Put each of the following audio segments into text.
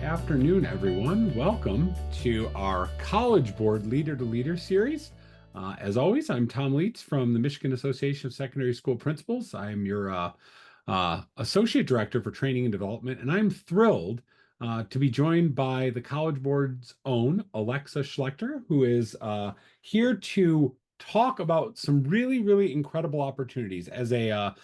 afternoon, everyone. Welcome to our College Board Leader to Leader series. As always, I'm Tom Leitz from the Michigan Association of Secondary School Principals. I'm your Associate Director for Training and Development, and I'm thrilled to be joined by the College Board's own Alexa Schlechter, who is here to talk about some really incredible opportunities as a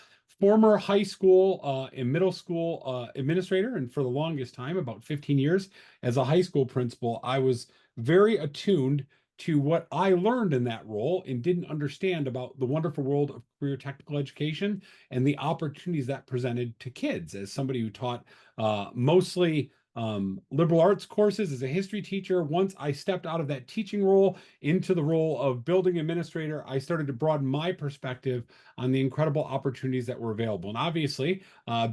former high school and middle school administrator, and for the longest time, about 15 years, as a high school principal. I was very attuned to what I learned in that role and didn't understand about the wonderful world of career technical education and the opportunities that presented to kids. As somebody who taught mostly liberal arts courses as a history teacher, once I stepped out of that teaching role into the role of building administrator, I started to broaden my perspective on the incredible opportunities that were available. And obviously,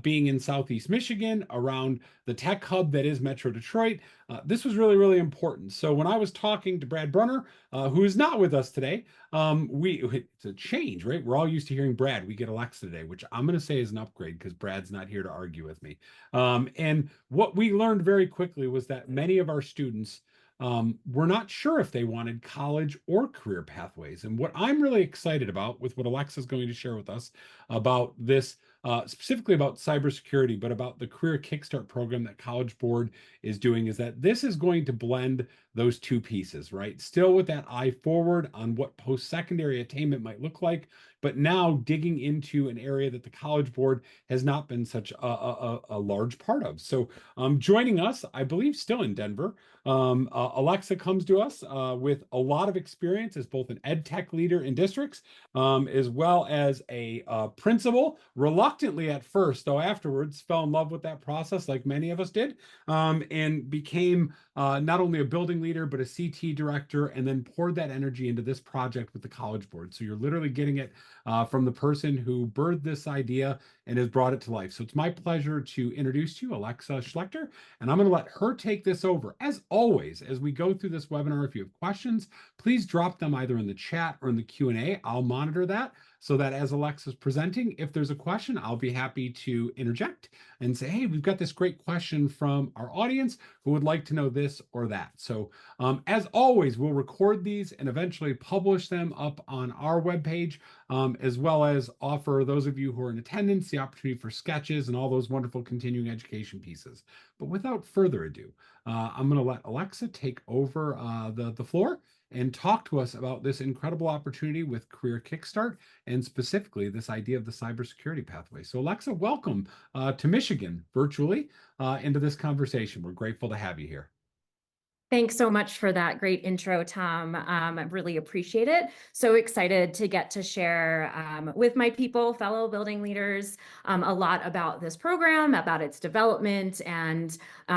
being in Southeast Michigan, around the tech hub that is Metro Detroit, this was really important. So when I was talking to Brad Brunner, who is not with us today, it's a change, right? We're all used to hearing Brad. We get Alexa today, which I'm going to say is an upgrade because Brad's not here to argue with me. And what we learned very quickly was that many of our students were not sure if they wanted college or career pathways. And what I'm really excited about with what Alexa is going to share with us about this, specifically about cybersecurity, but about the Career Kickstart program that College Board is doing, is that this is going to blend those two pieces, right? Still with that eye forward on what post-secondary attainment might look like, but now digging into an area that the College Board has not been such a large part of. So joining us, I believe still in Denver, Alexa comes to us with a lot of experience as both an ed tech leader in districts, as well as a principal. Reluctantly at first, though afterwards fell in love with that process like many of us did, and became not only a building leader, but a CT director, and then poured that energy into this project with the College Board. So you're literally getting it from the person who birthed this idea and has brought it to life. So it's my pleasure to introduce to you Alexa Schlechter, and I'm going to let her take this over. As always, as we go through this webinar, if you have questions, please drop them either in the chat or in the Q&A. I'll monitor that so that as Alexa's presenting, if there's a question, I'll be happy to interject and say, hey, we've got this great question from our audience who would like to know this or that. So as always, we'll record these and eventually publish them up on our webpage, as well as offer those of you who are in attendance the opportunity for sketches and all those wonderful continuing education pieces. But without further ado, I'm going to let Alexa take over the floor and talk to us about this incredible opportunity with Career Kickstart, and specifically this idea of the cybersecurity pathway. So Alexa, welcome to Michigan virtually into this conversation. We're grateful to have you here. Thanks so much for that great intro, Tom. I really appreciate it. So excited to get to share with my people, fellow building leaders, a lot about this program, about its development, and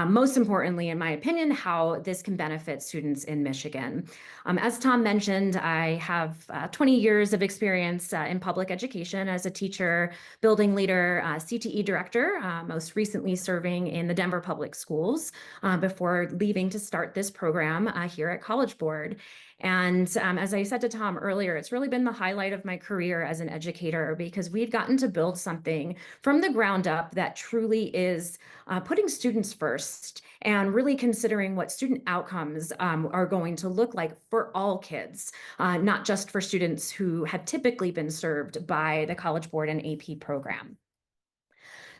most importantly, in my opinion, how this can benefit students in Michigan. As Tom mentioned, I have 20 years of experience in public education as a teacher, building leader, CTE director, most recently serving in the Denver Public Schools before leaving to start this program here at College Board. And as I said to Tom earlier, it's really been the highlight of my career as an educator because we've gotten to build something from the ground up that truly is putting students first and really considering what student outcomes are going to look like for all kids, not just for students who have typically been served by the College Board and AP program.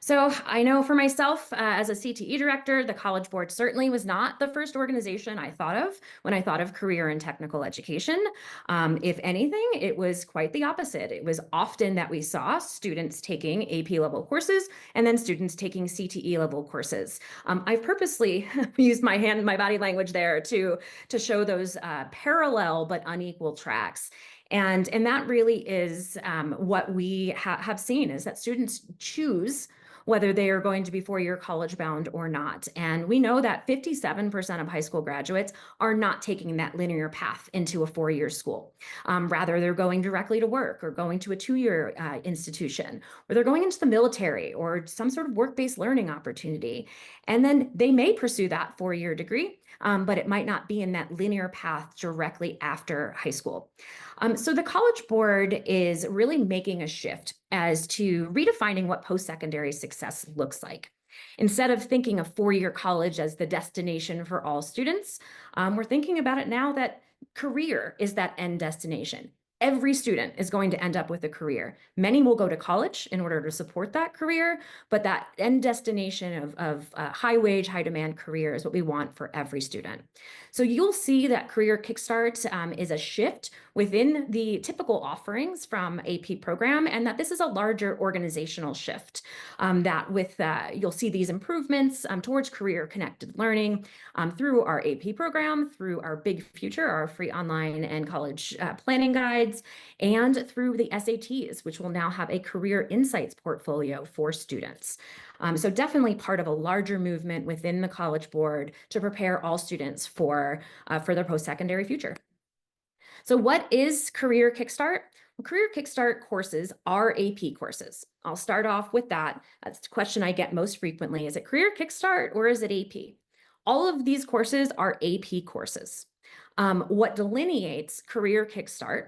So I know for myself, as a CTE director, the College Board certainly was not the first organization I thought of when I thought of career and technical education. If anything, it was quite the opposite. It was often that we saw students taking AP level courses and then students taking CTE level courses. I've purposely used my body language there to show those parallel but unequal tracks. And that really is what we have seen, is that students choose whether they are going to be four-year college bound or not. And we know that 57% of high school graduates are not taking that linear path into a four-year school. Rather, they're going directly to work or going to a two-year institution, or they're going into the military or some sort of work-based learning opportunity. And then they may pursue that four-year degree, but it might not be in that linear path directly after high school. So the College Board is really making a shift as to redefining what post-secondary success looks like. Instead of thinking of four-year college as the destination for all students, we're thinking about it now that career is that end destination. Every student is going to end up with a career. Many will go to college in order to support that career, but that end destination of high wage, high demand career is what we want for every student. So you'll see that Career Kickstart is a shift within the typical offerings from AP program, and that this is a larger organizational shift. That with you'll see these improvements towards career connected learning through our AP program, through our Big Future, our free online and college planning guides, and through the SATs, which will now have a career insights portfolio for students. So definitely part of a larger movement within the College Board to prepare all students for their post-secondary future. So what is Career Kickstart? Well, Career Kickstart courses are AP courses. I'll start off with that. That's the question I get most frequently. Is it Career Kickstart or is it AP? All of these courses are AP courses. What delineates Career Kickstart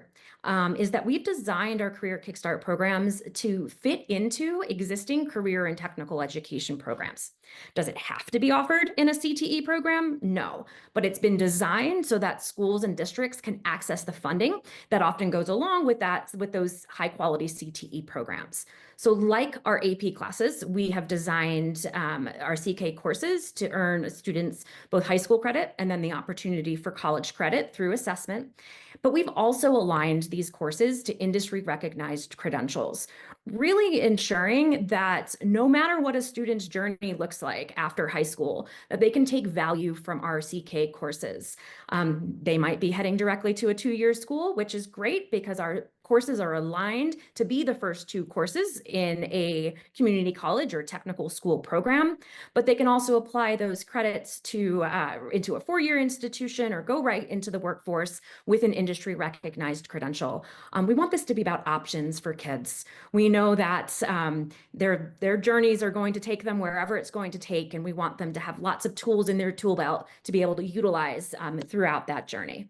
is that we've designed our Career Kickstart programs to fit into existing career and technical education programs. Does it have to be offered in a CTE program? No, but it's been designed so that schools and districts can access the funding that often goes along with those high quality CTE programs. So like our AP classes, we have designed our CK courses to earn students both high school credit and then the opportunity for college credit through assessment. But we've also aligned these courses to industry recognized credentials, really ensuring that no matter what a student's journey looks like after high school, that they can take value from our CK courses. They might be heading directly to a two-year school, which is great because our courses are aligned to be the first two courses in a community college or technical school program, but they can also apply those credits to into a four-year institution or go right into the workforce with an industry recognized credential. We want this to be about options for kids. We know that their journeys are going to take them wherever it's going to take, and we want them to have lots of tools in their tool belt to be able to utilize throughout that journey.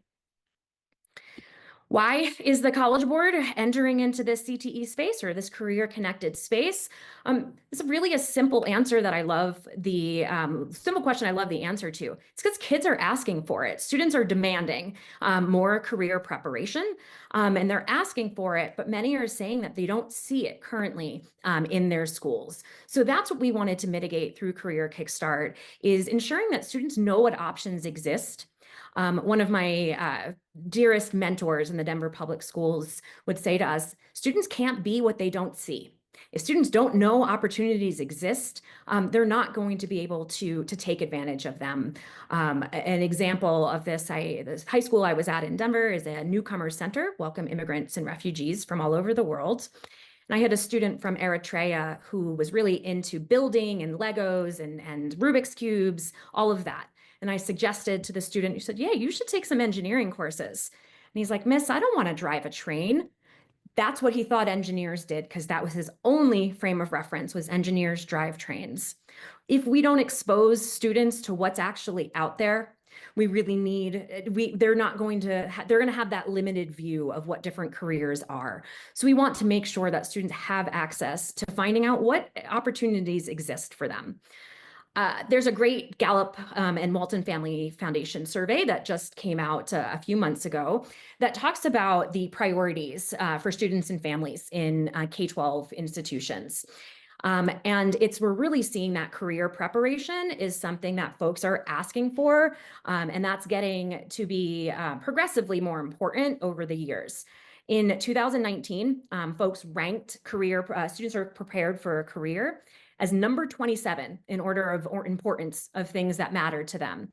Why is the College Board entering into this CTE space or this career connected space? It's really a simple answer that I love the simple question I love the answer to. It's because kids are asking for it. Students are demanding more career preparation and they're asking for it, but many are saying that they don't see it currently in their schools. So that's what we wanted to mitigate through Career Kickstart, is ensuring that students know what options exist. One of my dearest mentors in the Denver Public Schools would say to us, students can't be what they don't see. If students don't know opportunities exist, they're not going to be able to take advantage of them. An example of this, this high school I was at in Denver is a newcomer center, welcome immigrants and refugees from all over the world. And I had a student from Eritrea who was really into building and Legos and Rubik's Cubes, all of that. And I suggested to the student who said, yeah, you should take some engineering courses. And he's like, Miss, I don't want to drive a train. That's what he thought engineers did, because that was his only frame of reference, was engineers drive trains. If we don't expose students to what's actually out there, we really need, they're going to have that limited view of what different careers are. So we want to make sure that students have access to finding out what opportunities exist for them. There's a great Gallup and Walton Family Foundation survey that just came out a few months ago that talks about the priorities for students and families in K-12 institutions. And we're really seeing that career preparation is something that folks are asking for, and that's getting to be progressively more important over the years. In 2019, folks ranked students are prepared for a career as number 27 in order of importance of things that matter to them.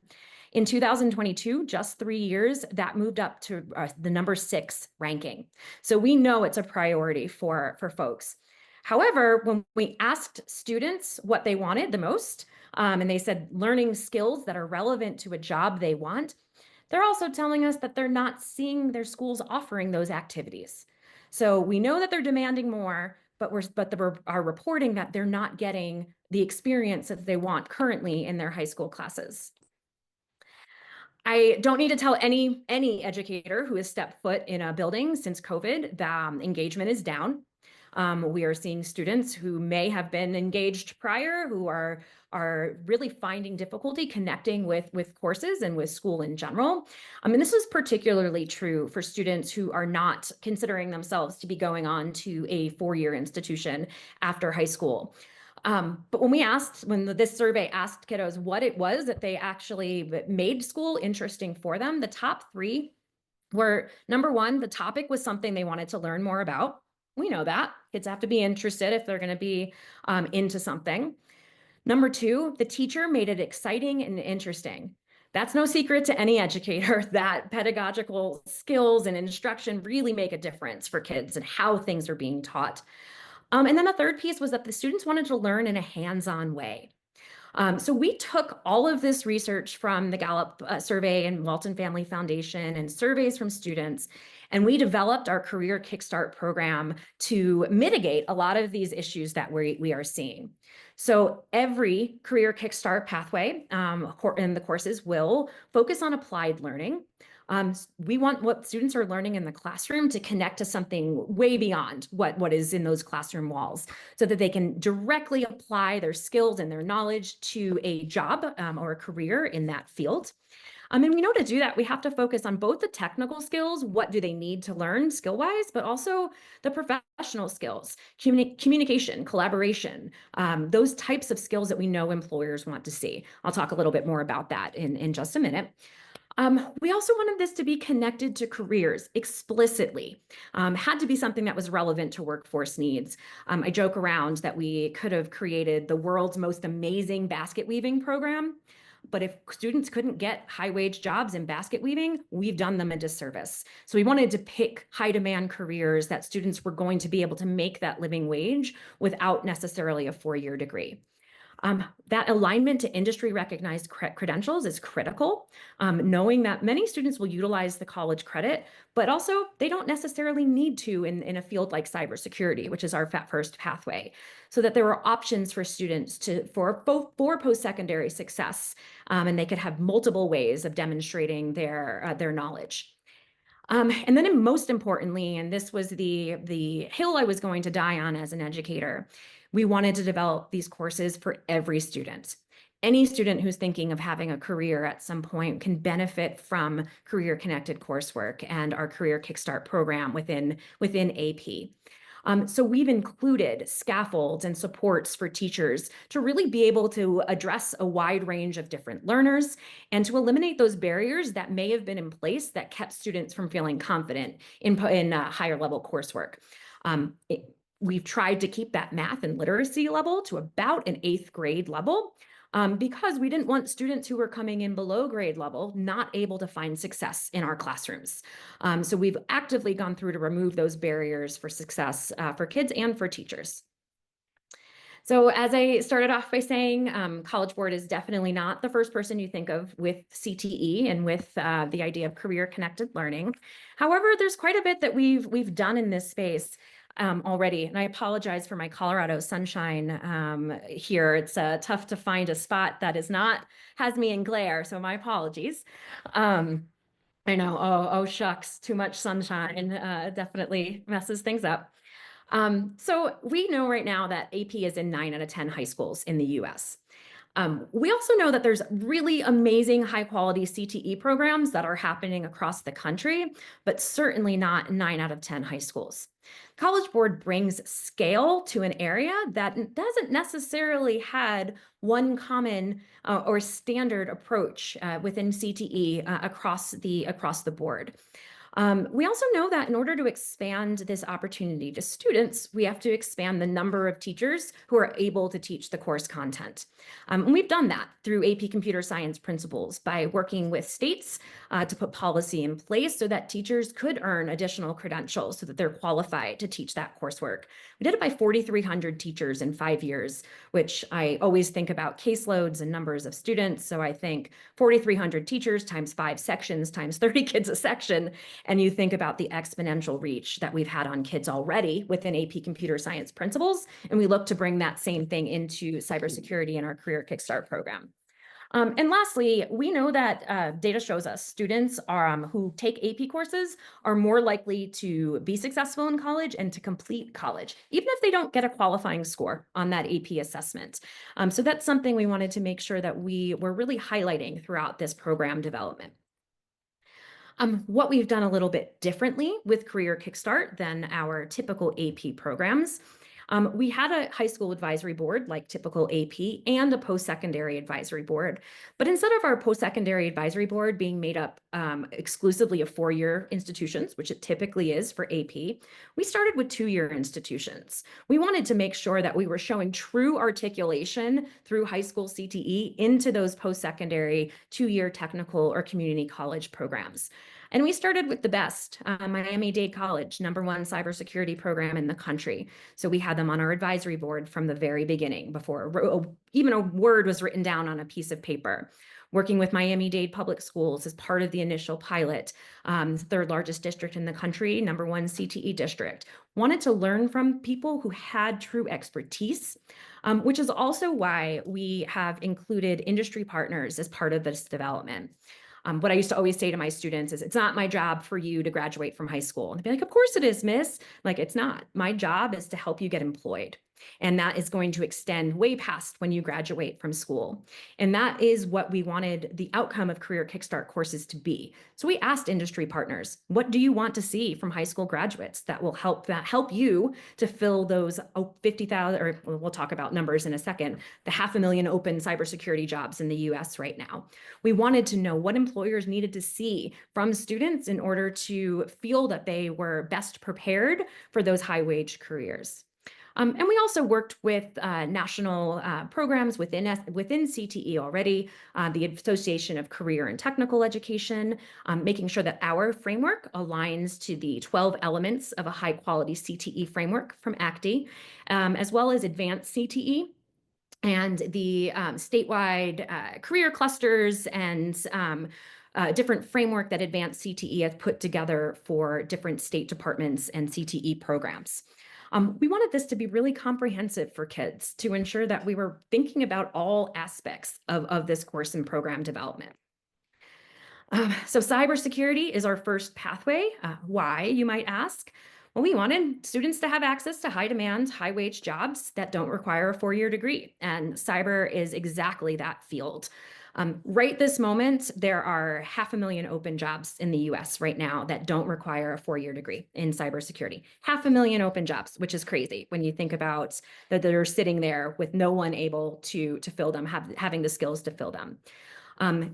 In 2022, just 3 years, that moved up to the number 6 ranking. So we know it's a priority for folks. However, when we asked students what they wanted the most, and they said learning skills that are relevant to a job they want, they're also telling us that they're not seeing their schools offering those activities. So we know that they're demanding more, but are reporting that they're not getting the experience that they want currently in their high school classes. I don't need to tell any educator who has stepped foot in a building since COVID that engagement is down. We are seeing students who may have been engaged prior, who are really finding difficulty connecting with courses and with school in general. And this is particularly true for students who are not considering themselves to be going on to a four-year institution after high school. But when this survey asked kiddos what it was that they actually made school interesting for them, the top three were, number one, the topic was something they wanted to learn more about. We know that kids have to be interested if they're going to be into something. Number two, the teacher made it exciting and interesting. That's no secret to any educator that pedagogical skills and instruction really make a difference for kids and how things are being taught. And then the third piece was that the students wanted to learn in a hands-on way. So we took all of this research from the Gallup survey and Walton Family Foundation and surveys from students, and we developed our Career Kickstart program to mitigate a lot of these issues that we are seeing. So every Career Kickstart pathway in the courses will focus on applied learning. We want what students are learning in the classroom to connect to something way beyond what is in those classroom walls, so that they can directly apply their skills and their knowledge to a job or a career in that field. And we know to do that, we have to focus on both the technical skills, what do they need to learn skill-wise, but also the professional skills, communication, collaboration, those types of skills that we know employers want to see. I'll talk a little bit more about that in just a minute. We also wanted this to be connected to careers explicitly. Had to be something that was relevant to workforce needs. I joke around that we could have created the world's most amazing basket weaving program, but if students couldn't get high wage jobs in basket weaving, we've done them a disservice. So we wanted to pick high demand careers that students were going to be able to make that living wage without necessarily a four-year degree. That alignment to industry recognized credentials is critical, knowing that many students will utilize the college credit, but also they don't necessarily need to in a field like cybersecurity, which is our first pathway, so that there were options for students for post-secondary success, and they could have multiple ways of demonstrating their knowledge. And then most importantly, and this was the hill I was going to die on as an educator, we wanted to develop these courses for every student. Any student who's thinking of having a career at some point can benefit from career-connected coursework and our Career Kickstart program within AP. So we've included scaffolds and supports for teachers to really be able to address a wide range of different learners and to eliminate those barriers that may have been in place that kept students from feeling confident in higher level coursework. We've tried to keep that math and literacy level to about an 8th grade level, because we didn't want students who were coming in below grade level not able to find success in our classrooms. So we've actively gone through to remove those barriers for success for kids and for teachers. So as I started off by saying, College Board is definitely not the first person you think of with CTE and with the idea of career-connected learning. However, there's quite a bit that we've done in this space already. And I apologize for my Colorado sunshine here. It's tough to find a spot that has me in glare, so my apologies. I know, oh shucks, too much sunshine definitely messes things up. So we know right now that AP is in 9 out of 10 high schools in the US. We also know that there's really amazing high quality CTE programs that are happening across the country, but certainly not 9 out of 10 high schools. College Board brings scale to an area that doesn't necessarily had one common or standard approach within CTE across the board. We also know that in order to expand this opportunity to students, we have to expand the number of teachers who are able to teach the course content. And we've done that through AP Computer Science principles by working with states to put policy in place so that teachers could earn additional credentials so that they're qualified to teach that coursework. We did it by 4,300 teachers in 5 years, which I always think about caseloads and numbers of students. So I think 4,300 teachers times 5 sections times 30 kids a section. And you think about the exponential reach that we've had on kids already within AP Computer Science principles, and we look to bring that same thing into cybersecurity in our Career Kickstart program. And lastly, we know that data shows us students who take AP courses are more likely to be successful in college and to complete college, even if they don't get a qualifying score on that AP assessment. So that's something we wanted to make sure that we were really highlighting throughout this program development. What we've done a little bit differently with Career Kickstart than our typical AP programs. We had a high school advisory board like typical AP and a post-secondary advisory board. But instead of our post-secondary advisory board being made up exclusively of four-year institutions, which it typically is for AP, we started with two-year institutions. We wanted to make sure that we were showing true articulation through high school CTE into those post-secondary two-year technical or community college programs. And we started with the best, Miami-Dade College, #1 cybersecurity program in the country. So we had them on our advisory board from the very beginning, before even a word was written down on a piece of paper. Working with Miami-Dade Public Schools as part of the initial pilot, third largest district in the country, #1 CTE district. Wanted to learn from people who had true expertise, which is also why we have included industry partners as part of this development. What I used to always say to my students is, it's not my job for you to graduate from high school. And they'd be like, of course it is, miss. Like, it's not. My job is to help you get employed. And that is going to extend way past when you graduate from school. And that is what we wanted the outcome of Career Kickstart courses to be. So we asked industry partners, what do you want to see from high school graduates that will help you to fill those 50,000, or we'll talk about numbers in a second, the 500,000 open cybersecurity jobs in the US right now. We wanted to know what employers needed to see from students in order to feel that they were best prepared for those high wage careers. And we also worked with national programs within CTE already, the Association of Career and Technical Education, making sure that our framework aligns to the 12 elements of a high quality CTE framework from ACTE, as well as advanced CTE and the statewide career clusters and different framework that advanced CTE has put together for different state departments and CTE programs. We wanted this to be really comprehensive for kids to ensure that we were thinking about all aspects of this course and program development. So cybersecurity is our first pathway. Why, you might ask? Well, we wanted students to have access to high demand, high wage jobs that don't require a four-year degree. And cyber is exactly that field. Right this moment, there are 500,000 open jobs in the US right now that don't require a four-year degree in cybersecurity. 500,000 open jobs, which is crazy when you think about that they're sitting there with no one able to fill them, having the skills to fill them.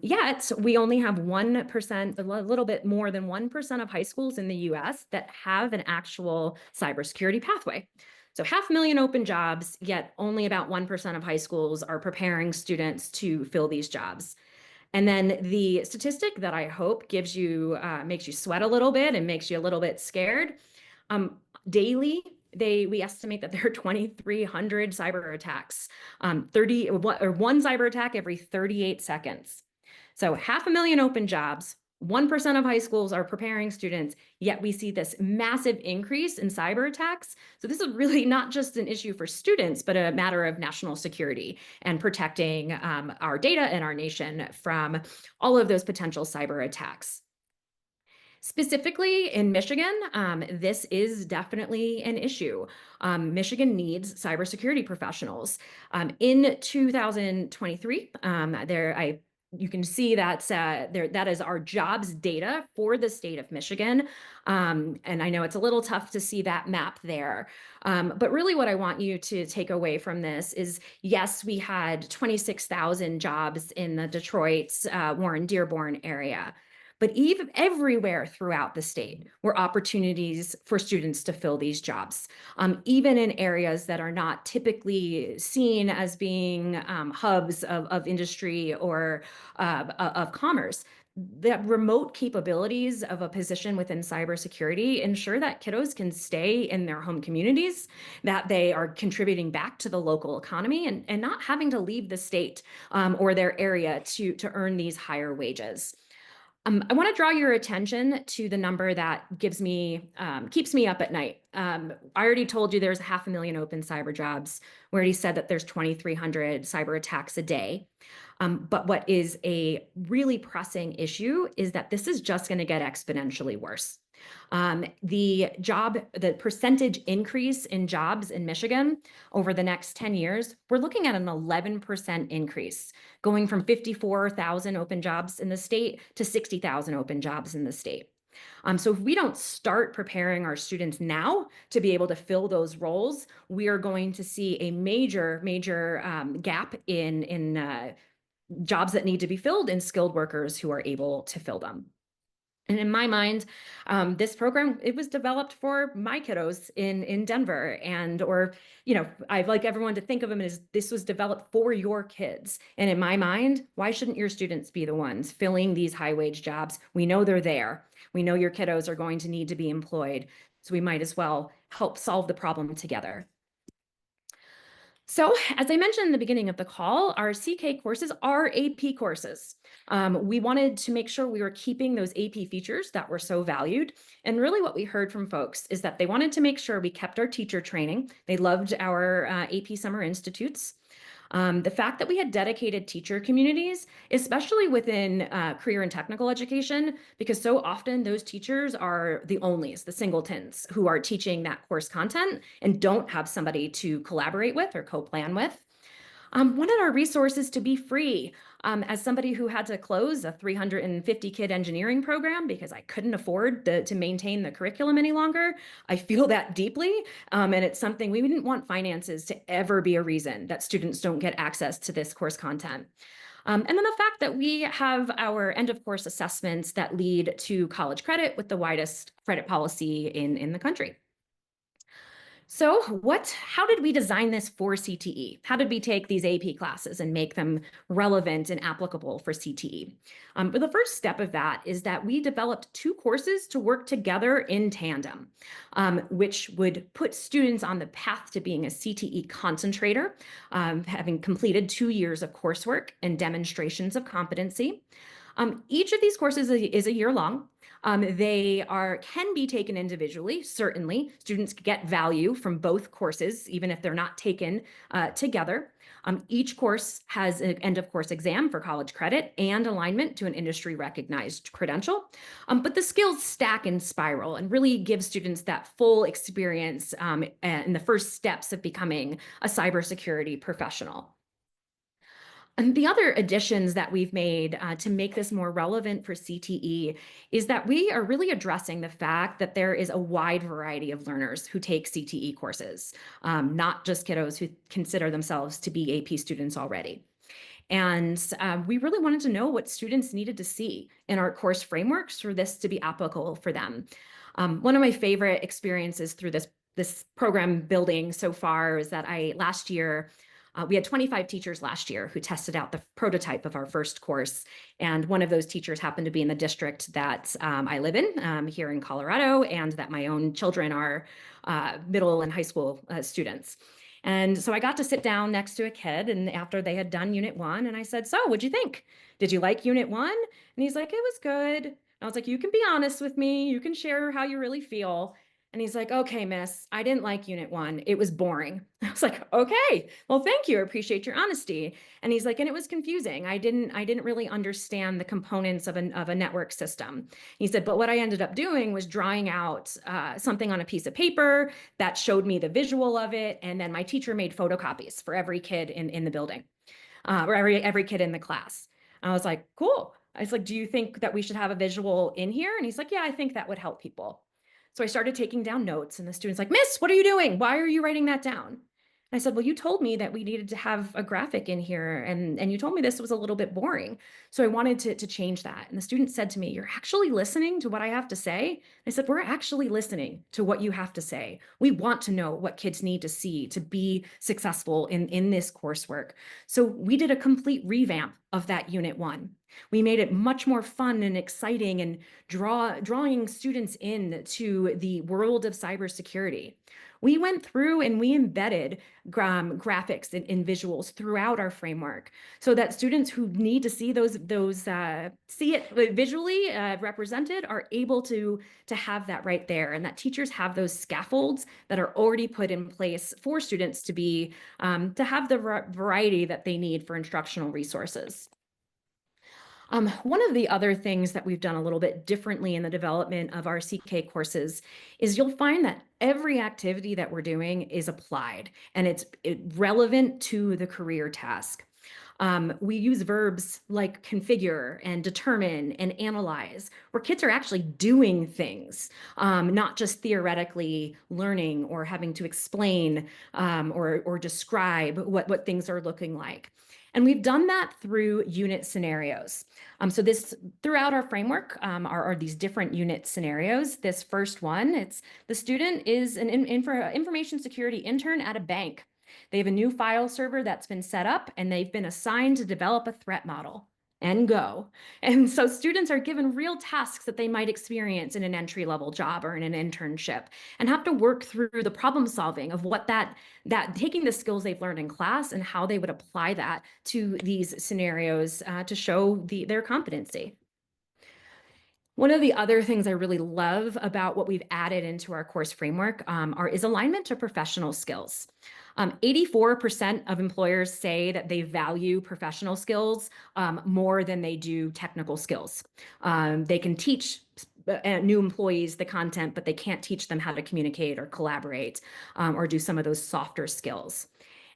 Yet we only have 1%, a little bit more than 1% of high schools in the US that have an actual cybersecurity pathway. So 500,000 open jobs, yet only about 1% of high schools are preparing students to fill these jobs. And then the statistic that I hope gives you, makes you sweat a little bit and makes you a little bit scared. Daily, we estimate that there are 2,300 cyber attacks, one cyber attack every 38 seconds. So 500,000 open jobs, 1% of high schools are preparing students, yet we see this massive increase in cyber attacks. So this is really not just an issue for students, but a matter of national security and protecting our data and our nation from all of those potential cyber attacks. Specifically in Michigan, this is definitely an issue. Michigan needs cybersecurity professionals. In 2023, you can see that that is our jobs data for the state of Michigan. And I know it's a little tough to see that map there. But really what I want you to take away from this is, yes, we had 26,000 jobs in the Detroit, Warren, Dearborn area. But even everywhere throughout the state were opportunities for students to fill these jobs, even in areas that are not typically seen as being hubs of industry or of commerce. The remote capabilities of a position within cybersecurity ensure that kiddos can stay in their home communities, that they are contributing back to the local economy and not having to leave the state or their area to earn these higher wages. I want to draw your attention to the number that gives me keeps me up at night. I already told you there's 500,000 open cyber jobs. We already said that there's 2,300 cyber attacks a day. But what is a really pressing issue is that this is just going to get exponentially worse. The percentage increase in jobs in Michigan over the next 10 years, we're looking at an 11% increase, going from 54,000 open jobs in the state to 60,000 open jobs in the state. So if we don't start preparing our students now to be able to fill those roles, we are going to see a major gap in jobs that need to be filled and skilled workers who are able to fill them. And in my mind, this program, it was developed for my kiddos in Denver, or, I like everyone to think of them as this was developed for your kids. And in my mind, why shouldn't your students be the ones filling these high wage jobs? We know they're there. We know your kiddos are going to need to be employed. So we might as well help solve the problem together. So, as I mentioned in the beginning of the call, our CK courses are AP courses. We wanted to make sure we were keeping those AP features that were so valued. And really what we heard from folks is that they wanted to make sure we kept our teacher training. They loved our AP Summer Institutes. The fact that we had dedicated teacher communities, especially within career and technical education, because so often those teachers are the onlys, the singletons, who are teaching that course content and don't have somebody to collaborate with or co-plan with. Wanted our resources to be free. As somebody who had to close a 350 kid engineering program because I couldn't afford to maintain the curriculum any longer, I feel that deeply. And it's something we didn't want finances to ever be a reason that students don't get access to this course content. And then the fact that we have our end of course assessments that lead to college credit with the widest credit policy in the country. So how did we design this for CTE? How did we take these AP classes and make them relevant and applicable for CTE? But the first step of that is that we developed 2 courses to work together in tandem, which would put students on the path to being a CTE concentrator, having completed 2 years of coursework and demonstrations of competency. Each of these courses is a year long. They can be taken individually, certainly. Students get value from both courses, even if they're not taken together. Each course has an end of course exam for college credit and alignment to an industry recognized credential. But the skills stack and spiral and really give students that full experience in the first steps of becoming a cybersecurity professional. And the other additions that we've made to make this more relevant for CTE is that we are really addressing the fact that there is a wide variety of learners who take CTE courses, not just kiddos who consider themselves to be AP students already. And we really wanted to know what students needed to see in our course frameworks for this to be applicable for them. One of my favorite experiences through this program building so far is that last year, we had 25 teachers last year who tested out the prototype of our first course. And one of those teachers happened to be in the district that I live in here in Colorado, and that my own children are middle and high school students. And so I got to sit down next to a kid, and after they had done Unit 1, and I said, "So what'd you think? Did you like Unit 1? And he's like, "It was good." And I was like, "You can be honest with me. You can share how you really feel." And he's like, "Okay, miss, I didn't like Unit 1. It was boring." I was like, "Okay, well, thank you. I appreciate your honesty." And he's like, "And it was confusing. I didn't really understand the components of a network system." He said, "But what I ended up doing was drawing out something on a piece of paper that showed me the visual of it. And then my teacher made photocopies for every kid in the building, or every kid in the class." I was like, "Cool." I was like, "Do you think that we should have a visual in here?" And he's like, "Yeah, I think that would help people." So I started taking down notes, and the student's like, "Miss, what are you doing? Why are you writing that down?" I said, "Well, you told me that we needed to have a graphic in here, and you told me this was a little bit boring. So I wanted to change that." And the student said to me, "You're actually listening to what I have to say?" I said, "We're actually listening to what you have to say. We want to know what kids need to see to be successful in this coursework." So we did a complete revamp of that Unit 1. We made it much more fun and exciting, and drawing students in to the world of cybersecurity. we went through and we embedded graphics and visuals throughout our framework so that students who need to see see it visually represented are able to have that right there, and that teachers have those scaffolds that are already put in place for students to be to have the variety that they need for instructional resources. One of the other things that we've done a little bit differently in the development of our CK courses is you'll find that every activity that we're doing is applied and it's relevant to the career task. We use verbs like configure and determine and analyze, where kids are actually doing things, not just theoretically learning or having to explain or describe what things are looking like. And we've done that through unit scenarios. So this throughout our framework are these different unit scenarios. This first one, it's the student is an information security intern at a bank. They have a new file server that's been set up and they've been assigned to develop a threat model and go. And so students are given real tasks that they might experience in an entry-level job or in an internship and have to work through the problem solving of what that taking the skills they've learned in class and how they would apply that to these scenarios to show their competency. One of the other things I really love about what we've added into our course framework is alignment to professional skills. 84% of employers say that they value professional skills more than they do technical skills. They can teach new employees the content, but they can't teach them how to communicate or collaborate or do some of those softer skills.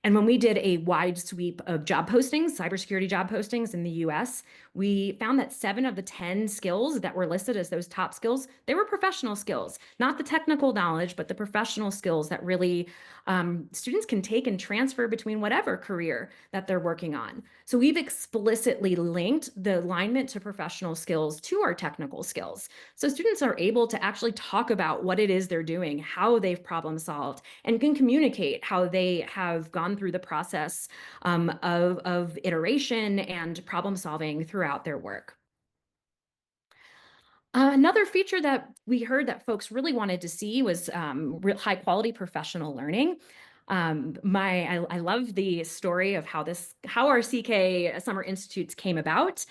And when we did a wide sweep of job postings, cybersecurity job postings in the US, we found that 7 of the 10 skills that were listed as those top skills, they were professional skills, not the technical knowledge, but the professional skills that really students can take and transfer between whatever career that they're working on. So we've explicitly linked the alignment to professional skills to our technical skills. So students are able to actually talk about what it is they're doing, how they've problem solved, and can communicate how they have gone through the process of iteration and problem solving throughout their work. Another feature that we heard that folks really wanted to see was high quality professional learning. I love the story of how our CK Summer Institutes came about.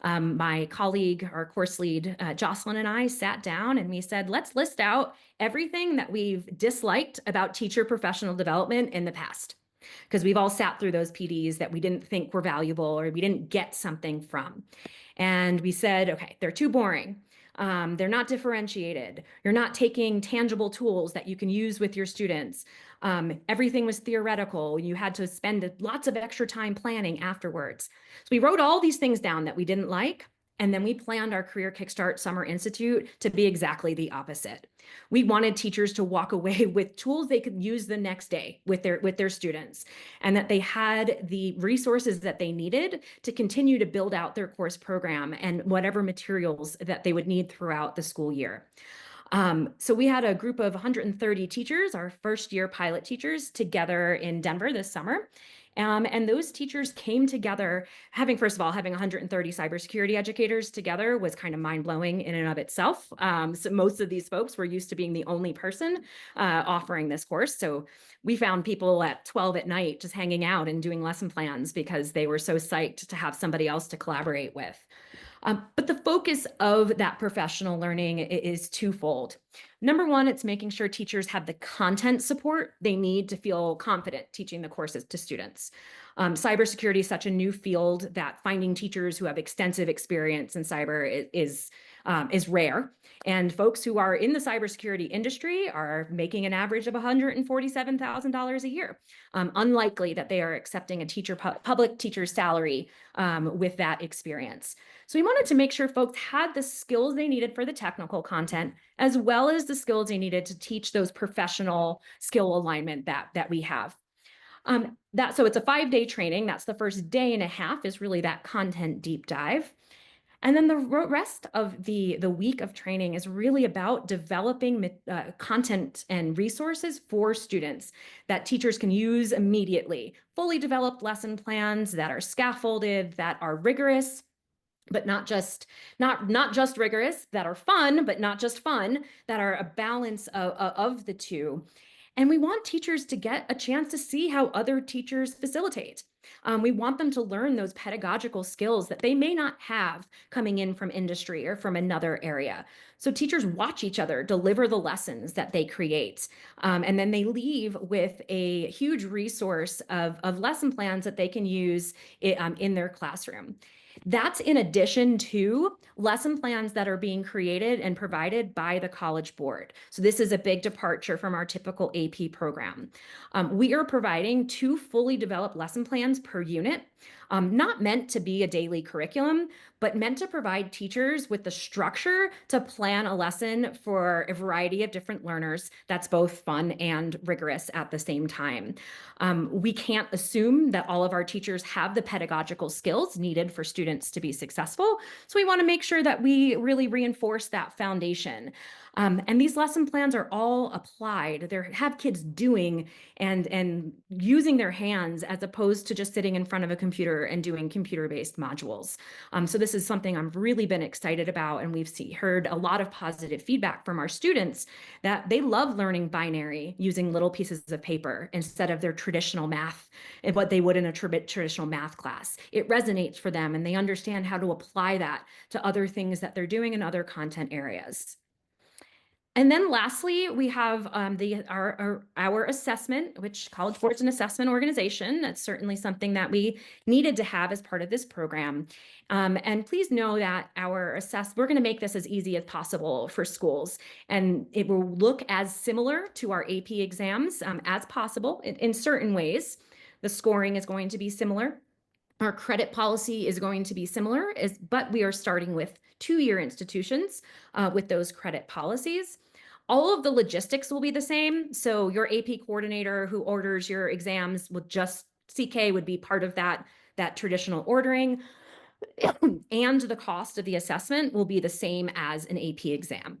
My colleague, our course lead, Jocelyn, and I sat down and we said, let's list out everything that we've disliked about teacher professional development in the past. Because we've all sat through those PDs that we didn't think were valuable or we didn't get something from. And we said, okay, they're too boring. They're not differentiated. You're not taking tangible tools that you can use with your students. Everything was theoretical. You had to spend lots of extra time planning afterwards. So we wrote all these things down that we didn't like, and then we planned our Career Kickstart Summer Institute to be exactly the opposite. We wanted teachers to walk away with tools they could use the next day with their students, and that they had the resources that they needed to continue to build out their course program and whatever materials that they would need throughout the school year. So we had a group of 130 teachers, our first year pilot teachers, together in Denver this summer. And those teachers came together, first of all, having 130 cybersecurity educators together was kind of mind-blowing in and of itself. So most of these folks were used to being the only person offering this course. So we found people at 12 at night just hanging out and doing lesson plans because they were so psyched to have somebody else to collaborate with. But the focus of that professional learning is twofold. Number one, it's making sure teachers have the content support they need to feel confident teaching the courses to students. Cybersecurity is such a new field that finding teachers who have extensive experience in cyber is rare. And folks who are in the cybersecurity industry are making an average of $147,000 a year. Unlikely that they are accepting a public teacher's salary with that experience. So we wanted to make sure folks had the skills they needed for the technical content, as well as the skills they needed to teach those professional skill alignment that we have. So it's a 5-day training. That's the first day and a half is really that content deep dive. And then the rest of the week of training is really about developing content and resources for students that teachers can use immediately. Fully developed lesson plans that are scaffolded, that are rigorous, but not just rigorous, that are fun, but not just fun, that are a balance of the two. And we want teachers to get a chance to see how other teachers facilitate. We want them to learn those pedagogical skills that they may not have coming in from industry or from another area. So teachers watch each other deliver the lessons that they create. And then they leave with a huge resource of lesson plans that they can use in their classroom. That's in addition to lesson plans that are being created and provided by the College Board. So this is a big departure from our typical AP program. We are providing 2 fully developed lesson plans per unit, not meant to be a daily curriculum, but meant to provide teachers with the structure to plan a lesson for a variety of different learners that's both fun and rigorous at the same time. We can't assume that all of our teachers have the pedagogical skills needed for students to be successful. So we want to make sure that we really reinforce that foundation. And these lesson plans are all applied. They have kids doing and using their hands as opposed to just sitting in front of a computer and doing computer-based modules. So this is something I've really been excited about, and we've heard a lot of positive feedback from our students that they love learning binary using little pieces of paper instead of their traditional math and what they would in a traditional math class. It resonates for them, and they understand how to apply that to other things that they're doing in other content areas. And then lastly, we have our assessment, which College Board's an assessment organization. That's certainly something that we needed to have as part of this program. And please know that we're going to make this as easy as possible for schools. And it will look as similar to our AP exams as possible in certain ways. The scoring is going to be similar. Our credit policy is going to be similar, but we are starting with 2-year institutions with those credit policies. All of the logistics will be the same. So your AP coordinator who orders your exams with just CK would be part of that traditional ordering. And the cost of the assessment will be the same as an AP exam.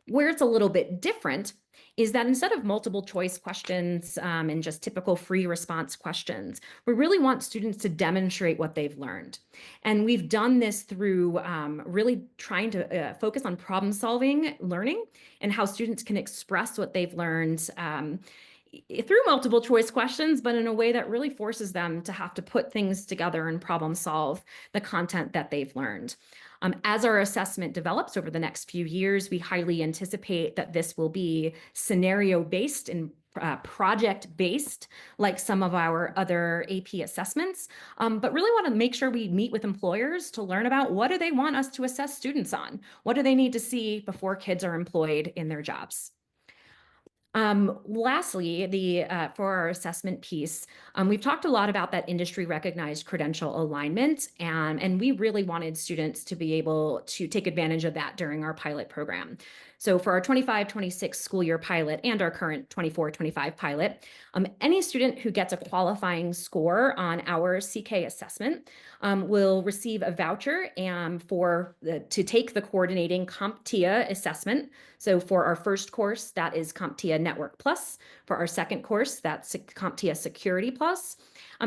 Where it's a little bit different is that instead of multiple choice questions and just typical free response questions, we really want students to demonstrate what they've learned. And we've done this through really trying to focus on problem solving learning and how students can express what they've learned through multiple choice questions, but in a way that really forces them to have to put things together and problem solve the content that they've learned. As our assessment develops over the next few years, we highly anticipate that this will be scenario-based and project-based, like some of our other AP assessments, but really want to make sure we meet with employers to learn about what do they want us to assess students on? What do they need to see before kids are employed in their jobs? Lastly, for our assessment piece, we've talked a lot about that industry recognized credential alignment, and we really wanted students to be able to take advantage of that during our pilot program. So for our 25-26 school year pilot and our current 24-25 pilot, any student who gets a qualifying score on our CK assessment will receive a voucher to take the coordinating CompTIA assessment. So for our first course, that is CompTIA Network Plus. For our second course, that's CompTIA Security Plus.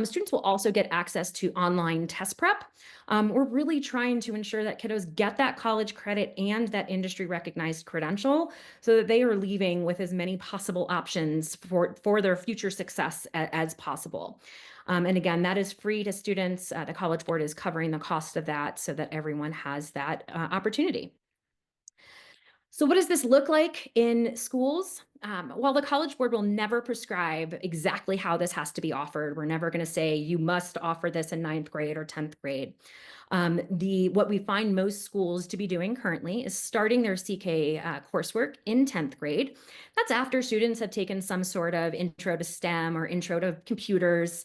Students will also get access to online test prep. We're really trying to ensure that kiddos get that college credit and that industry recognized credential so that they are leaving with as many possible options for their future success as possible. And again, that is free to students. The College Board is covering the cost of that so that everyone has that opportunity. So what does this look like in schools? While the College Board will never prescribe exactly how this has to be offered, we're never going to say you must offer this in 9th grade or 10th grade. What we find most schools to be doing currently is starting their CK coursework in 10th grade. That's after students have taken some sort of intro to STEM or intro to computers.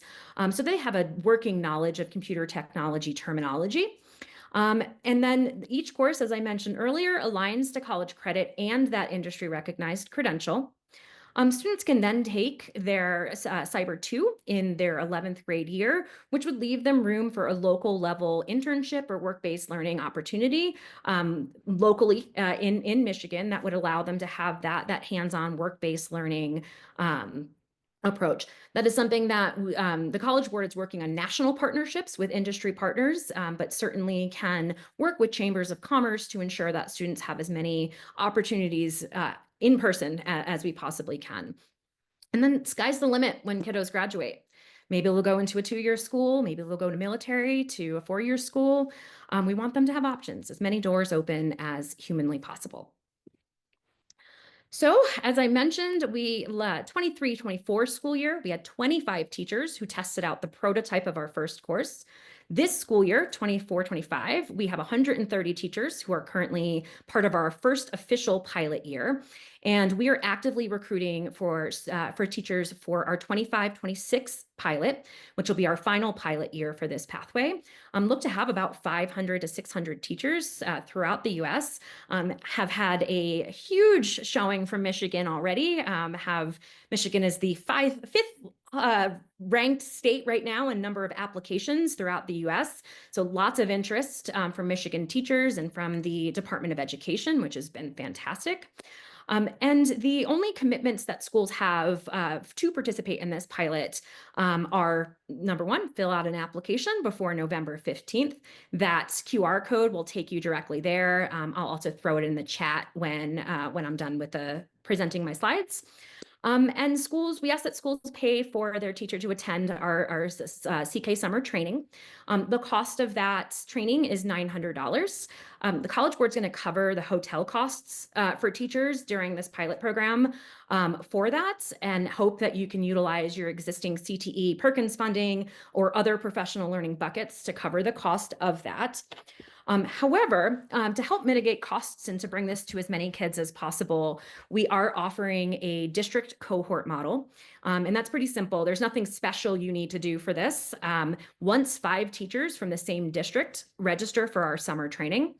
So they have a working knowledge of computer technology terminology. And then each course, as I mentioned earlier, aligns to college credit and that industry recognized credential. Students can then take their Cyber 2 in their 11th grade year, which would leave them room for a local level internship or work-based learning opportunity locally in Michigan that would allow them to have that hands-on work-based learning approach. That is something that the College Board is working on national partnerships with industry partners, but certainly can work with chambers of commerce to ensure that students have as many opportunities in person as we possibly can. And then sky's the limit when kiddos graduate. Maybe they'll go into a 2-year school, maybe they'll go to military, to a 4-year school. We want them to have options, as many doors open as humanly possible. So, as I mentioned, 23-24 school year, we had 25 teachers who tested out the prototype of our first course. This school year, 24-25, we have 130 teachers who are currently part of our first official pilot year. And we are actively recruiting for teachers for our 25-26 pilot, which will be our final pilot year for this pathway. Look to have about 500 to 600 teachers throughout the US. Have had a huge showing from Michigan already. Michigan is the fifth ranked state right now in number of applications throughout the US. So lots of interest from Michigan teachers and from the Department of Education, which has been fantastic. And the only commitments that schools have to participate in this pilot are, number one, fill out an application before November 15th. That QR code will take you directly there. I'll also throw it in the chat when I'm done with presenting my slides. And schools, we ask that schools pay for their teacher to attend our CK summer training. The cost of that training is $900. The College Board's going to cover the hotel costs for teachers during this pilot program for that, and hope that you can utilize your existing CTE Perkins funding or other professional learning buckets to cover the cost of that. However, to help mitigate costs and to bring this to as many kids as possible, we are offering a district cohort model. And that's pretty simple. There's nothing special you need to do for this. Once 5 teachers from the same district register for our summer training,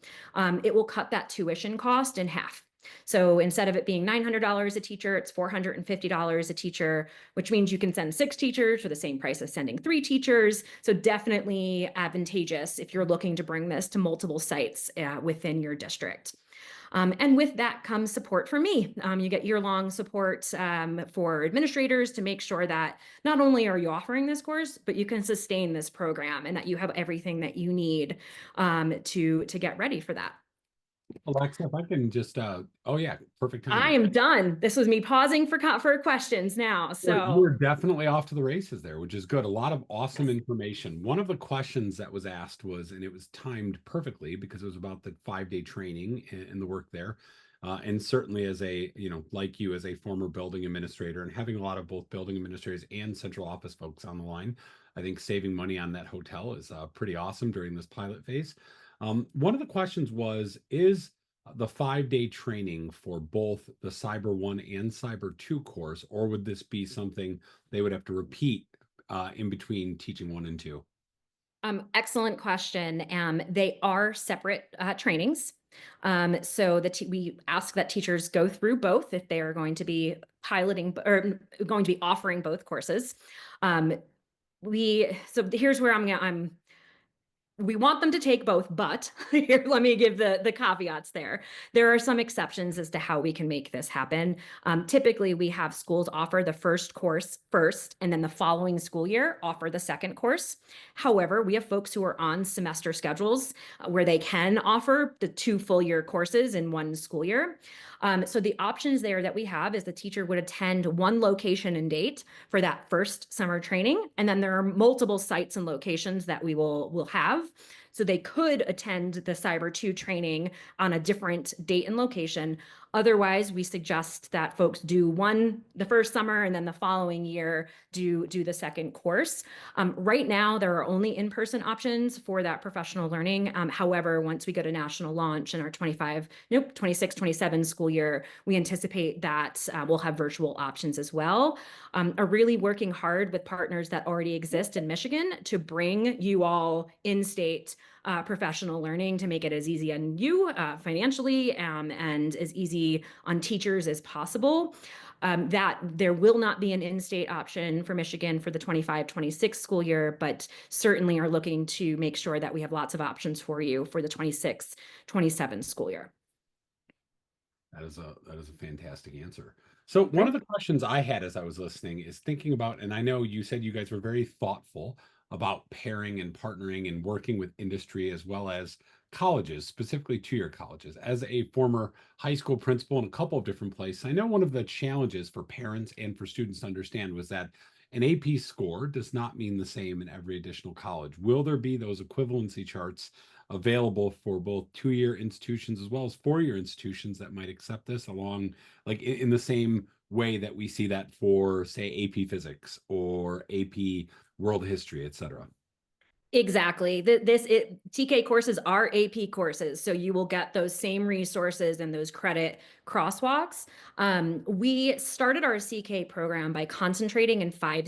it will cut that tuition cost in half. So instead of it being $900 a teacher, it's $450 a teacher, which means you can send 6 teachers for the same price as sending 3 teachers. So definitely advantageous if you're looking to bring this to multiple sites within your district. And with that comes support from me. You get year-long support for administrators to make sure that not only are you offering this course, but you can sustain this program and that you have everything that you need to get ready for that. Alexa, if I can just, oh yeah, perfect I timing. am done. This was me pausing for questions now. You So were definitely off to the races there, which is good. A lot of awesome information. One of the questions that was asked was, and it was timed perfectly because it was about the 5-day training and the work there. And certainly as a, like you as a former building administrator and having a lot of both building administrators and central office folks on the line, I think saving money on that hotel is pretty awesome during this pilot phase. One of the questions was, is the 5-day training for both the Cyber 1 and Cyber 2 course, or would this be something they would have to repeat in between teaching 1 and 2? excellent question. They are separate trainings. So we ask that teachers go through both if they are going to be piloting or going to be offering both courses. So here's where we want them to take both, but here, let me give the caveats there. There are some exceptions as to how we can make this happen. Typically, we have schools offer the first course first, and then the following school year offer the second course. However, we have folks who are on semester schedules where they can offer the 2 full year courses in 1 school year. So the options there that we have is the teacher would attend 1 location and date for that first summer training, and then there are multiple sites and locations that we will have. So they could attend the Cyber 2 training on a different date and location. Otherwise, we suggest that folks do one the first summer and then the following year do the second course. Right now, there are only in-person options for that professional learning. However, once we go to national launch in our 26, 27 school year, we anticipate that we'll have virtual options as well. Are really working hard with partners that already exist in Michigan to bring you all in-state professional learning to make it as easy on you financially and as easy on teachers as possible. That there will not be an in-state option for Michigan for the 25-26 school year, but certainly are looking to make sure that we have lots of options for you for the 26-27 school year. That is a fantastic answer. So one of the questions I had as I was listening is thinking about, and I know you said you guys were very thoughtful about pairing and partnering and working with industry as well as colleges, specifically two-year colleges. As a former high school principal in a couple of different places, I know one of the challenges for parents and for students to understand was that an AP score does not mean the same in every additional college. Will there be those equivalency charts available for both two-year institutions as well as four-year institutions that might accept this along, like in the same way that we see that for, say, AP Physics or AP World History, et cetera? Exactly. TK courses are AP courses, so you will get those same resources and those credit crosswalks. We started our CK program by concentrating in 5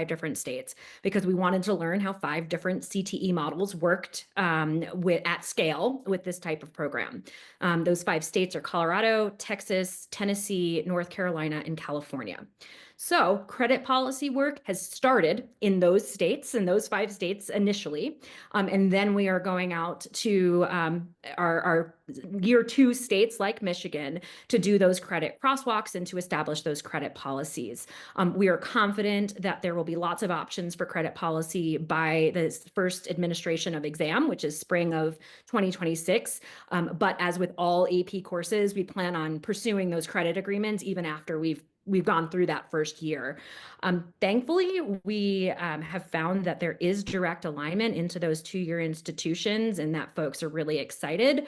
different states, because we wanted to learn how 5 different CTE models worked at scale with this type of program. Those 5 states are Colorado, Texas, Tennessee, North Carolina, and California. So credit policy work has started in those states, in those 5 states initially. And then we are going out to our year 2 states like Michigan to do those credit crosswalks and to establish those credit policies. We are confident that there will be lots of options for credit policy by the first administration of exam, which is spring of 2026. But as with all AP courses, we plan on pursuing those credit agreements even after we've gone through that first year. Thankfully, we have found that there is direct alignment into those two-year institutions, and that folks are really excited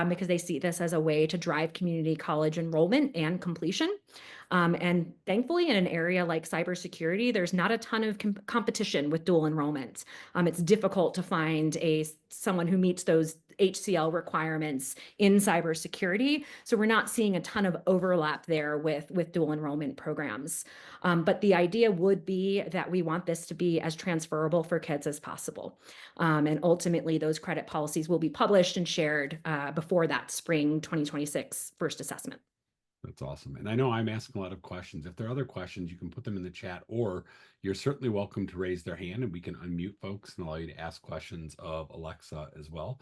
because they see this as a way to drive community college enrollment and completion. And thankfully, in an area like cybersecurity, there's not a ton of competition with dual enrollment. It's difficult to find someone who meets those HCL requirements in cybersecurity. So we're not seeing a ton of overlap there with dual enrollment programs. But the idea would be that we want this to be as transferable for kids as possible. And ultimately, those credit policies will be published and shared before that spring 2026 first assessment. That's awesome. And I know I'm asking a lot of questions. If there are other questions, you can put them in the chat, or you're certainly welcome to raise their hand and we can unmute folks and allow you to ask questions of Alexa as well.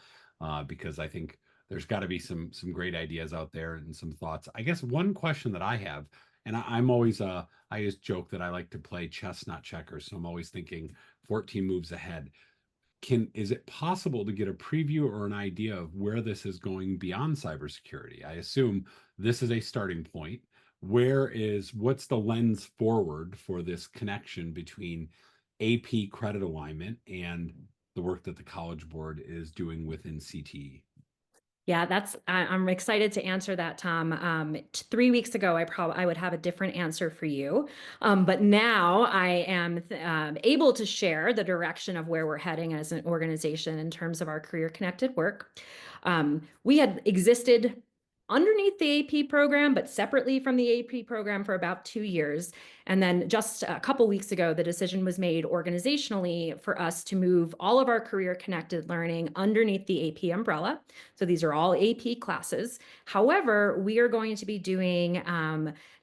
Because I think there's got to be some great ideas out there and some thoughts. I guess one question that I have, and I'm always I just joke that I like to play chess, not checkers. So I'm always thinking 14 moves ahead. Is it possible to get a preview or an idea of where this is going beyond cybersecurity? I assume this is a starting point. What's the lens forward for this connection between AP credit alignment and the work that the College Board is doing within CTE? Yeah, I'm excited to answer that, Tom. 3 weeks ago, I would have a different answer for you. But now I am able to share the direction of where we're heading as an organization in terms of our career connected work. We had existed underneath the AP program, but separately from the AP program for about 2 years. And then just a couple weeks ago, the decision was made organizationally for us to move all of our career connected learning underneath the AP umbrella. So these are all AP classes. However, we are going to be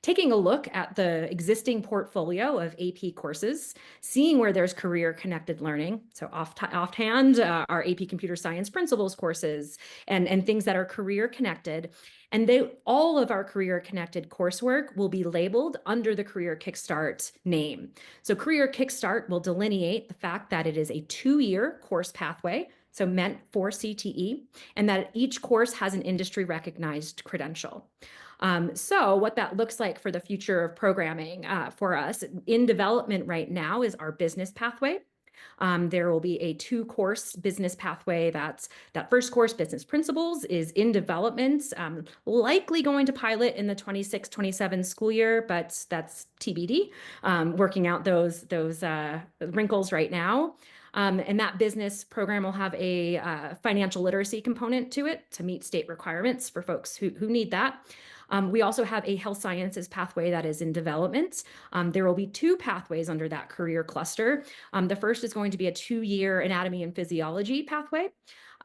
taking a look at the existing portfolio of AP courses, seeing where there's career connected learning. So offhand, our AP computer science principles courses and things that are career connected. And all of our career connected coursework will be labeled under the Career Kickstart name. So Career Kickstart will delineate the fact that it is a 2-year course pathway, so meant for CTE, and that each course has an industry recognized credential. So what that looks like for the future of programming for us in development right now is our business pathway. There will be a 2-course business pathway. That first course, Business Principles, is in development, likely going to pilot in the 26-27 school year, but that's TBD, working out those wrinkles right now. And that business program will have a financial literacy component to it to meet state requirements for folks who need that. We also have a health sciences pathway that is in development. There will be 2 pathways under that career cluster. The first is going to be a 2-year anatomy and physiology pathway.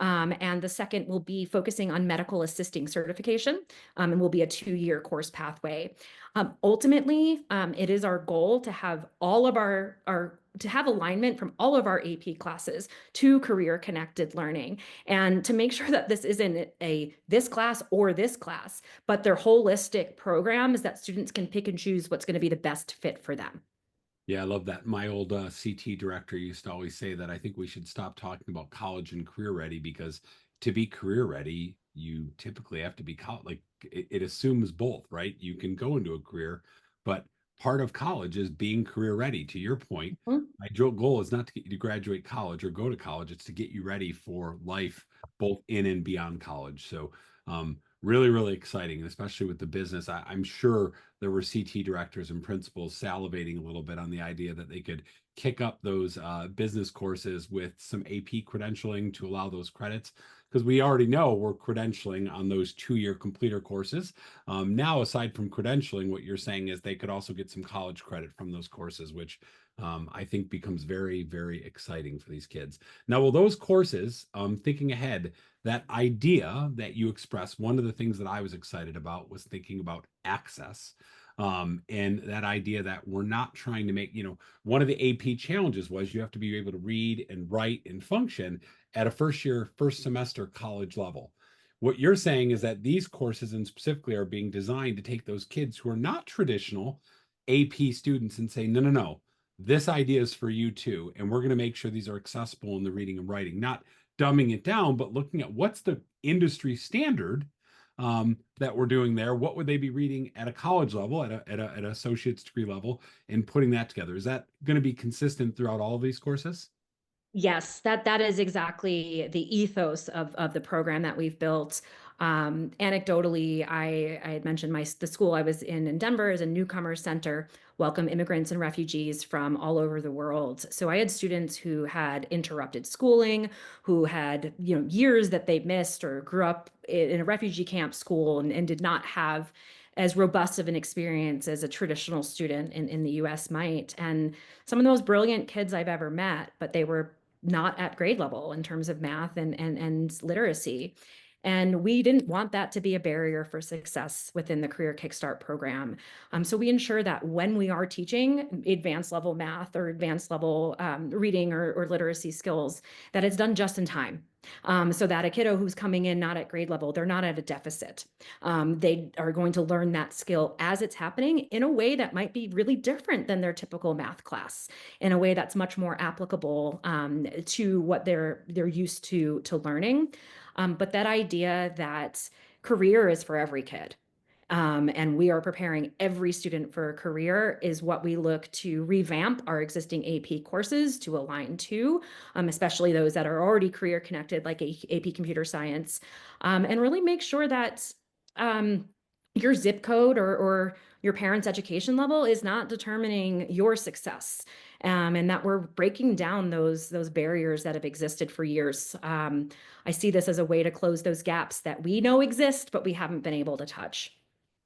And the second will be focusing on medical assisting certification and will be a 2-year course pathway. Ultimately, it is our goal to have all of to have alignment from all of our AP classes to career connected learning, and to make sure that this isn't this class or this class, but they're holistic programs that students can pick and choose what's going to be the best fit for them. Yeah, I love that. My old CT director used to always say that I think we should stop talking about college and career ready because to be career ready, you typically have to be like it assumes both, right? You can go into a career, but part of college is being career ready. To your point, Mhm. my goal is not to get you to graduate college or go to college, it's to get you ready for life, both in and beyond college. So, really, really exciting, and especially with the business. I'm sure there were CT directors and principals salivating a little bit on the idea that they could kick up those business courses with some AP credentialing to allow those credits, because we already know we're credentialing on those 2-year completer courses. Now, aside from credentialing, what you're saying is they could also get some college credit from those courses, which I think becomes very, very exciting for these kids. Now, will those courses, thinking ahead, that idea that you expressed, one of the things that I was excited about was thinking about access. And that idea that we're not trying to make, one of the AP challenges was you have to be able to read and write and function at a first semester college level. What you're saying is that these courses, and specifically, are being designed to take those kids who are not traditional AP students and say, no, no, no, this idea is for you too. And we're going to make sure these are accessible in the reading and writing, not dumbing it down, but looking at what's the industry standard that we're doing there. What would they be reading at a college level, at an associate's degree level, and putting that together? Is that going to be consistent throughout all of these courses? Yes, that is exactly the ethos of the program that we've built. Anecdotally, I had mentioned the school I was in Denver is a newcomer center, welcome immigrants and refugees from all over the world. So I had students who had interrupted schooling, who had years that they missed, or grew up in a refugee camp school and did not have as robust of an experience as a traditional student in the US might. And some of the most brilliant kids I've ever met, but they were not at grade level in terms of math and literacy. And we didn't want that to be a barrier for success within the Career Kickstart program. So we ensure that when we are teaching advanced level math or advanced level reading or literacy skills, that it's done just in time. So that a kiddo who's coming in not at grade level, they're not at a deficit. They are going to learn that skill as it's happening in a way that might be really different than their typical math class, in a way that's much more applicable to what they're used to learning. But that idea that career is for every kid. And we are preparing every student for a career is what we look to revamp our existing AP courses to align to, especially those that are already career connected, like AP Computer Science, and really make sure that your zip code or your parents' education level is not determining your success, and that we're breaking down those barriers that have existed for years. I see this as a way to close those gaps that we know exist, but we haven't been able to touch.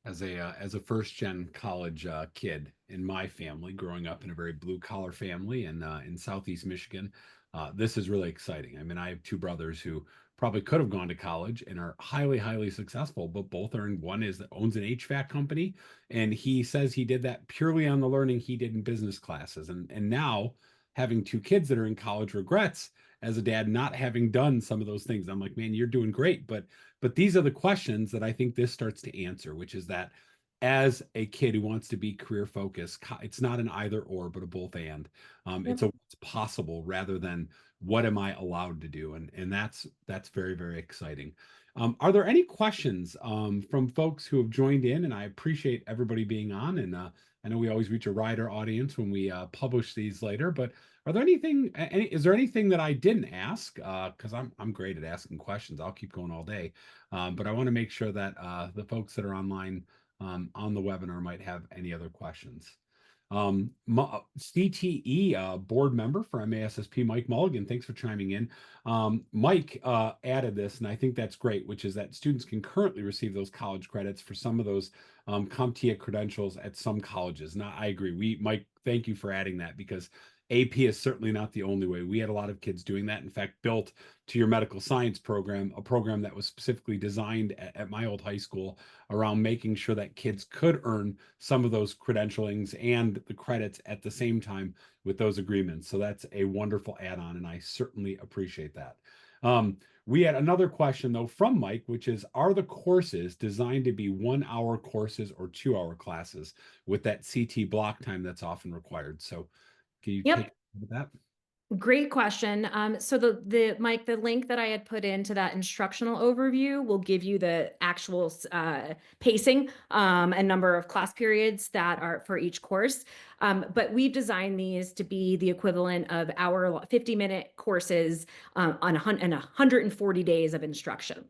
As a first gen college kid in my family, growing up in a very blue collar family in Southeast Michigan, this is really exciting. I mean, I have two brothers who probably could have gone to college and are highly, highly successful, but both are in, one is that owns an HVAC company, and he says he did that purely on the learning he did in business classes. And now, having two kids that are in college, regrets as a dad not having done some of those things. I'm like, man, you're doing great, but these are the questions that I think this starts to answer, which is that as a kid who wants to be career focused, it's not an either or, but a both and. It's a what's possible rather than what am I allowed to do, and that's very, very exciting. Are there any questions from folks who have joined in? And I appreciate everybody being on. And I know we always reach a wider audience when we publish these later, but are there is there anything that I didn't ask? Because I'm great at asking questions. I'll keep going all day. But I want to make sure that the folks that are online on the webinar might have any other questions. CTE board member for MASSP, Mike Mulligan, thanks for chiming in. Mike added this, and I think that's great, which is that students can currently receive those college credits for some of those CompTIA credentials at some colleges. Now, I agree. Mike, thank you for adding that, because AP is certainly not the only way. We had a lot of kids doing that. In fact, built to your medical science program, a program that was specifically designed at my old high school around making sure that kids could earn some of those credentialings and the credits at the same time with those agreements. So that's a wonderful add-on, and I certainly appreciate that. We had another question, though, from Mike, which is, are the courses designed to be 1 hour courses or 2 hour classes with that CT block time that's often required? So can you take Yep. that? Great question. So Mike, the link that I had put into that instructional overview will give you the actual pacing and number of class periods that are for each course. But we've designed these to be the equivalent of our 50-minute courses on 140 days of instruction.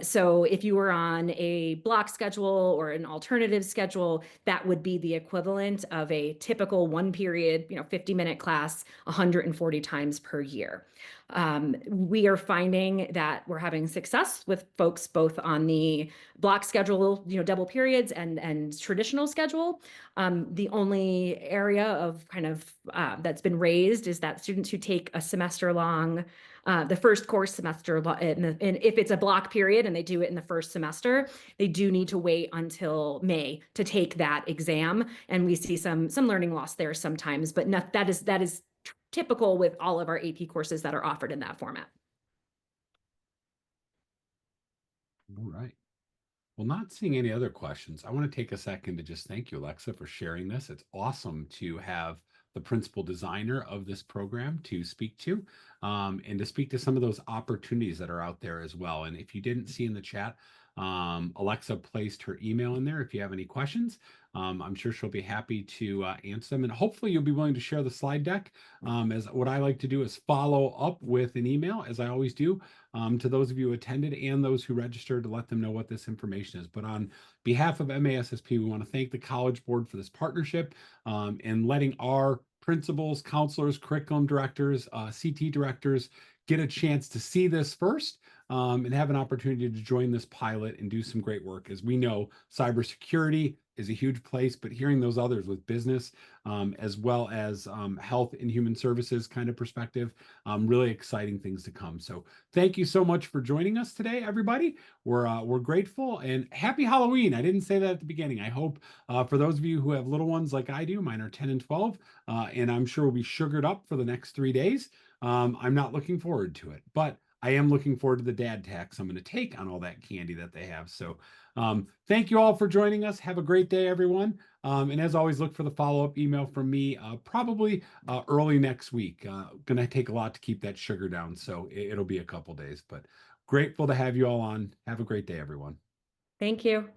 So if you were on a block schedule or an alternative schedule, that would be the equivalent of a typical one period, 50-minute class 140 times per year. We are finding that we're having success with folks both on the block schedule, double periods and traditional schedule. The only area of kind of that's been raised is that students who take a semester long, the first course semester, and if it's a block period and they do it in the first semester, they do need to wait until May to take that exam. And we see some learning loss there sometimes, but that is typical with all of our AP courses that are offered in that format. All right. Well, not seeing any other questions, I want to take a second to just thank you, Alexa, for sharing this. It's awesome to have the principal designer of this program to speak to and to speak to some of those opportunities that are out there as well. And if you didn't see in the chat, Alexa placed her email in there if you have any questions. I'm sure she'll be happy to answer them. And hopefully you'll be willing to share the slide deck. As what I like to do is follow up with an email, as I always do, to those of you who attended and those who registered, to let them know what this information is. But on behalf of MASSP, we want to thank the College Board for this partnership and letting our principals, counselors, curriculum directors, CT directors get a chance to see this first and have an opportunity to join this pilot and do some great work. As we know, cybersecurity is a huge place, but hearing those others with business as well as health and human services kind of perspective, really exciting things to come. So thank you so much for joining us today, everybody. We're grateful, and happy Halloween. I didn't say that at the beginning. I hope for those of you who have little ones like I do, mine are 10 and 12, and I'm sure will be sugared up for the next 3 days. I'm not looking forward to it, but I am looking forward to the dad tax I'm going to take on all that candy that they have. So thank you all for joining us. Have a great day, everyone. And as always, look for the follow-up email from me probably early next week. Going to take a lot to keep that sugar down, so it'll be a couple days. But grateful to have you all on. Have a great day, everyone. Thank you.